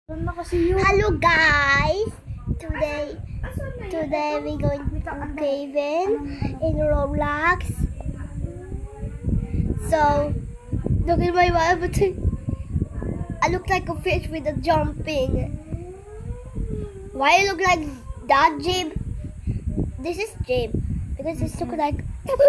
Hello guys! Today we're going to cave in Roblox. So look at my body. I look like a fish with a jumping. Why I look like that, Jib? This is Jib because it's look like Foggy.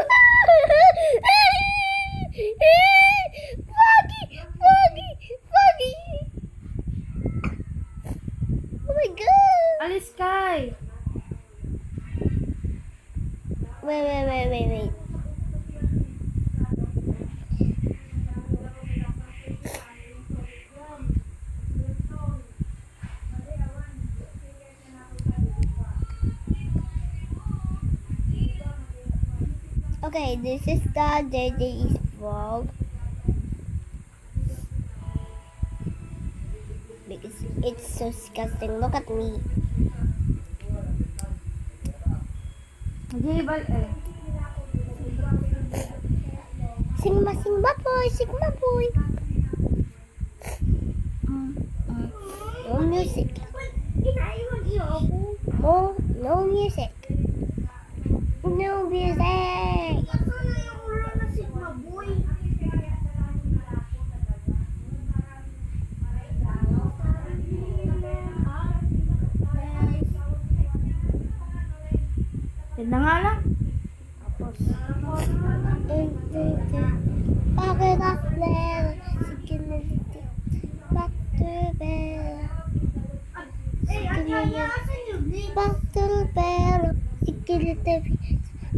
Oh my god! Alis Sky! Wait. Okay, this is the JJ's vlog. Because it's so disgusting. Look at me. Jibal eh. Sigma boy. No music. No music. No music. Yan na nga lang. Bakit ako sige na dito. Back to bed. Back to the bed. Sige na dito.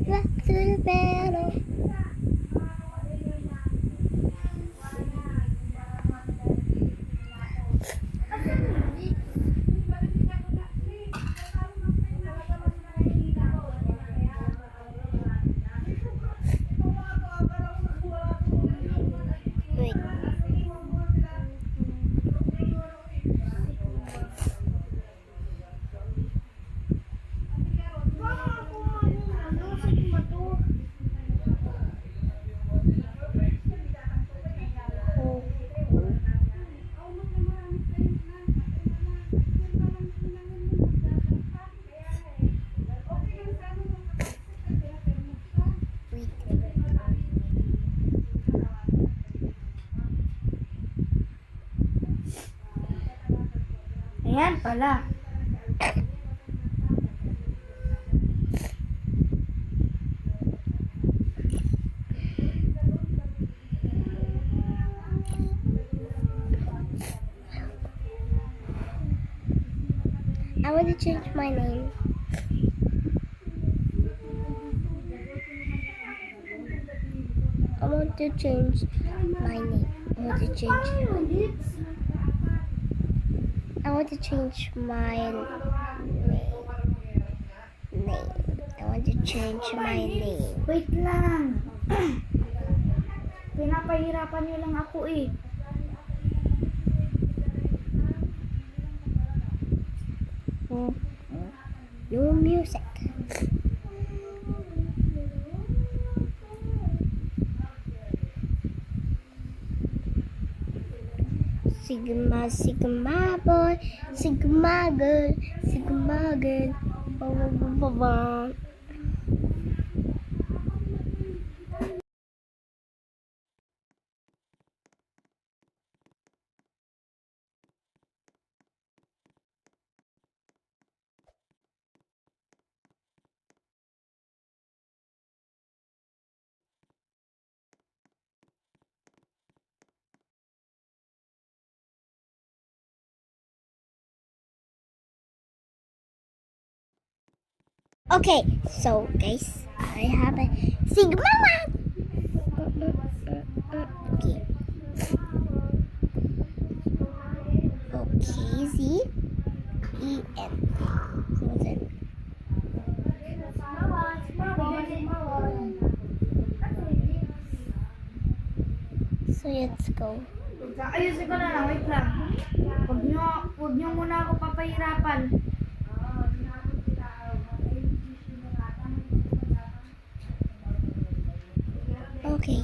Back to the bed. Wait. Ayan pala. I want to change my name. I want to change my name. I want to change my name. I want to change my name. Wait lang. Pinapahirapan niyo lang ako eh. No music. Sigma boy, Sigma girl. Ba. Okay, so guys, I have a Sigma one. Okay. Okay, Z E N. So let's go. Ayusin ko na lang, wait lang. Huwag niyo muna ako papahirapan. Okay.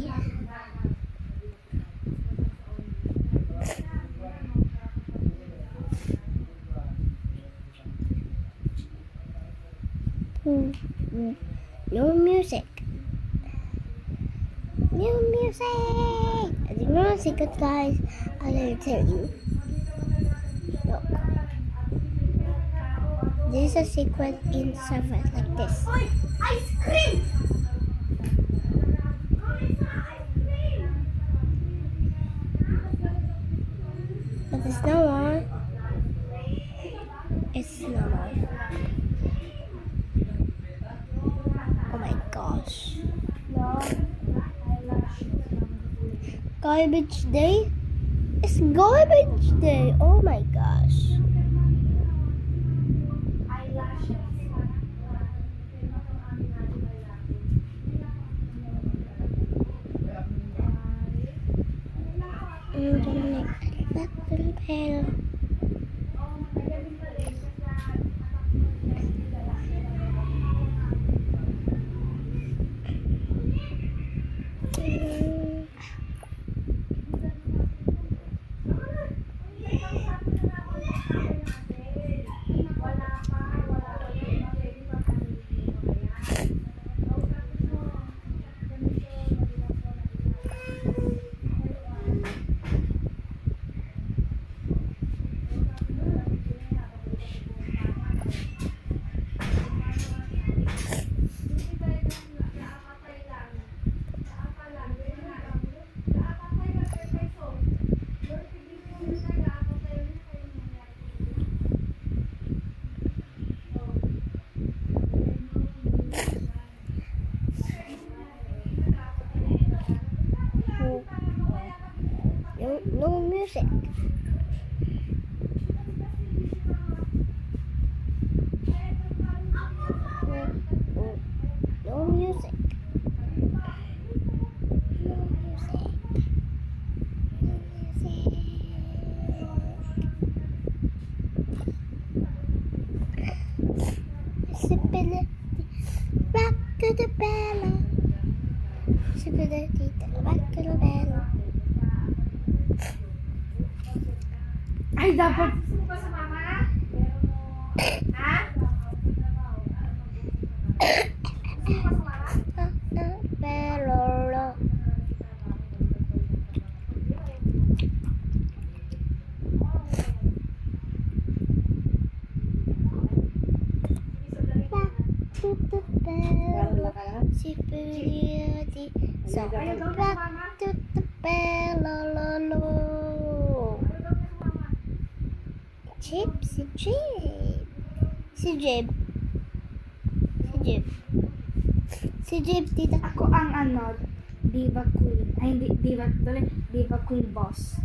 No music. No music. I didn't know a secret, guys. I'm gonna tell you. Look. This is a secret in server like this. Ice cream! But it's no more. It's no more. Oh my gosh. Garbage day? It's garbage day. Oh my gosh. Eyelashes. I'm gonna make that little pair. No music. No music. No music. No music. Sipping rock to the bell. Sipping rock to the bell. Ay, dapat. Gusto mo ba sumama? Ha? Gusto mo ba sumama? Bell. To the bell. Sipping so back to the bell. Chip, si Jib. Si Jib. Si Jib. Si Jib, tita. Ako ang ano, Diva Queen. Ay, hindi, Diva Queen boss.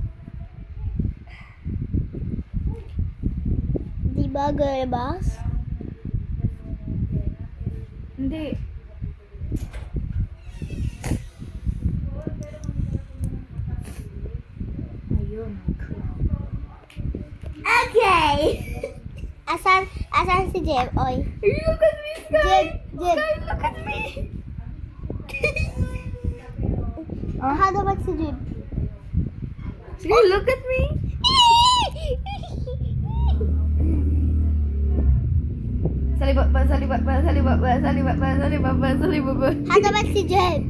Di ba, girl boss? Hindi. Ayun. Okay! Asan si Jib? Oy. Look at me, Sky! Jib. Sky, look at me! How about si Jib? Sky, look at me! Salibat ba, salibat ba, salibat ba, salibat ba, salibat ba, salibat ba. How about si Jib?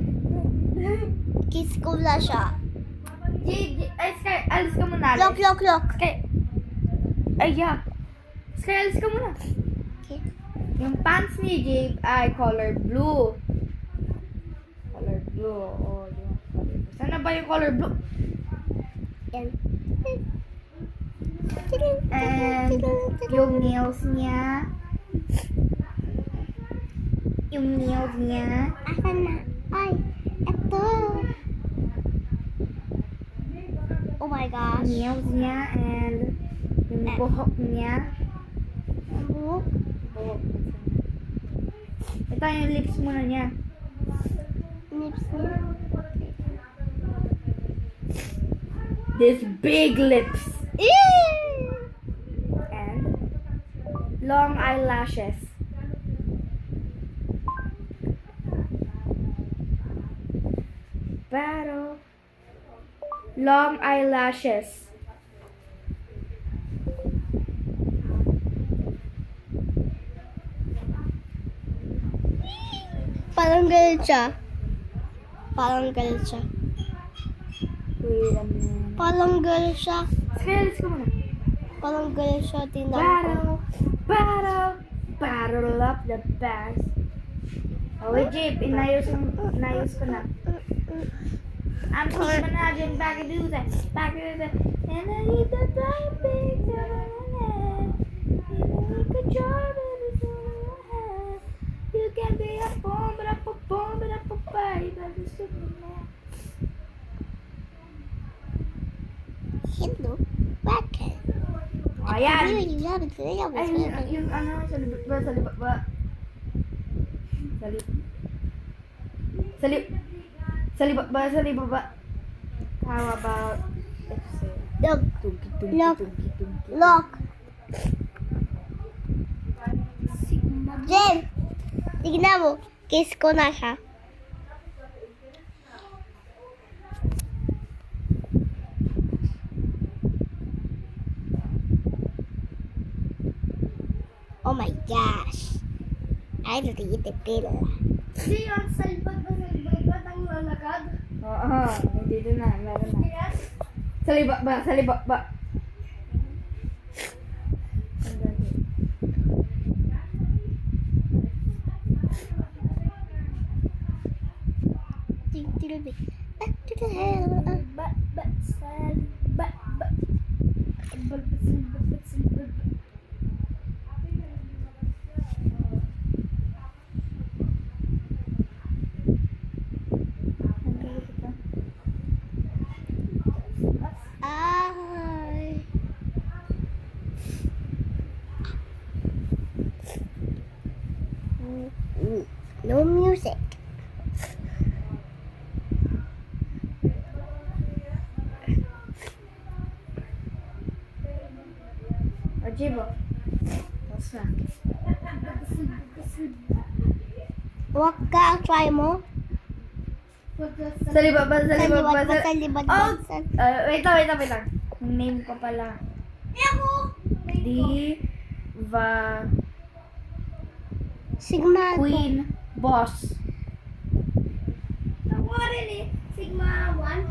Kiss ko na siya. Ay, Sky, alis ka muna. Look. Sky, ay, yeah. Sky, alis ka muna. Okay. Yung pants ni Jade ay color blue. Color blue. Oh, yung color blue. Sana ba yung color blue? Yan. And yung nails niya. Asan na? Ay, eto. Oh my gosh. Nails niya and yung buhok niya. Buhok. Buhok. Ito yung lips muna niya. Lips niya. This big lips. Ew! And long eyelashes. Pero long eyelashes. Parang galit siya. Parang galit siya. Wait a minute. Parang galit siya. Sige, let's go muna. Parang galit siya. Tingnan ko. Battle of the best. Oh, wait, Jeep. Inayos ko na. I'm keeping an agent back and do that. Back and do that. And I need the blind picture of my head. And I need a job and it's all I have. You can be a bomb, but a bomb, but a bye, but a Superman. Hello. Bakit? Ayan. Ay, Ay, yung ano, sa libot ba? Sa libot ba? Sa libot ba? How about, let's say, Look. tungki. Look. Jen, tignan mo. Kiss ko na siya. Oh my gosh. I don't eat the pill. Hindi yung salibot ang lalakad. Oo, dito na, meron na. Yes. Sa libot ba? Back to the hell. Ay. No music. Jibo. What's that? Wag ka, try mo. Sa libot ba? Sa libat. Oh! Wait lang. Yung name ko pala. Diva Sigma. Queen Boss. Sigma 1.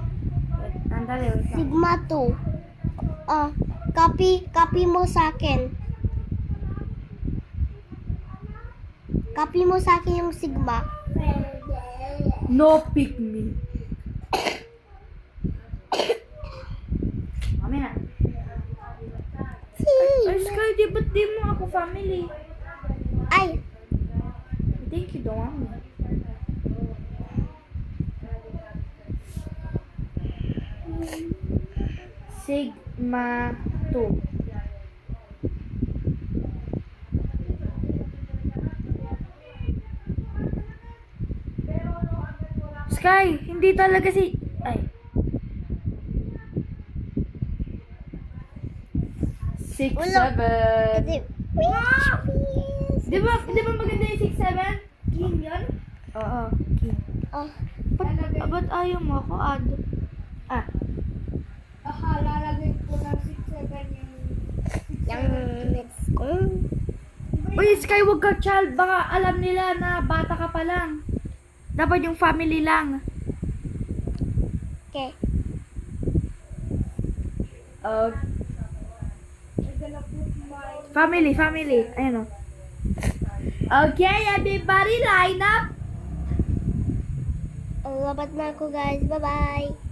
Wait, andali, wait lang. Sigma 2. Copy mo sa akin. Copy mo sa akin yung Sigma. No pick me. Mami na. Ay, Sky, ba't di mo ako family? Ay, I think you don't want me. Sigma 2. Sky, hindi talaga si... Ay. 6, Wala. 7. kasi... Di ba maganda yung 6, 7? King yun? Oo. Oh, Ba't ayaw mo ako add? Ah. Aha, lalagay ko ng 6-7 yung... let's go. Uy, Sky, wag ka child. Baka alam nila na bata ka pa lang. Dapat yung family lang. Okay. Family. Ayan o. Okay, everybody, line up. Labat na ako guys. Bye-bye.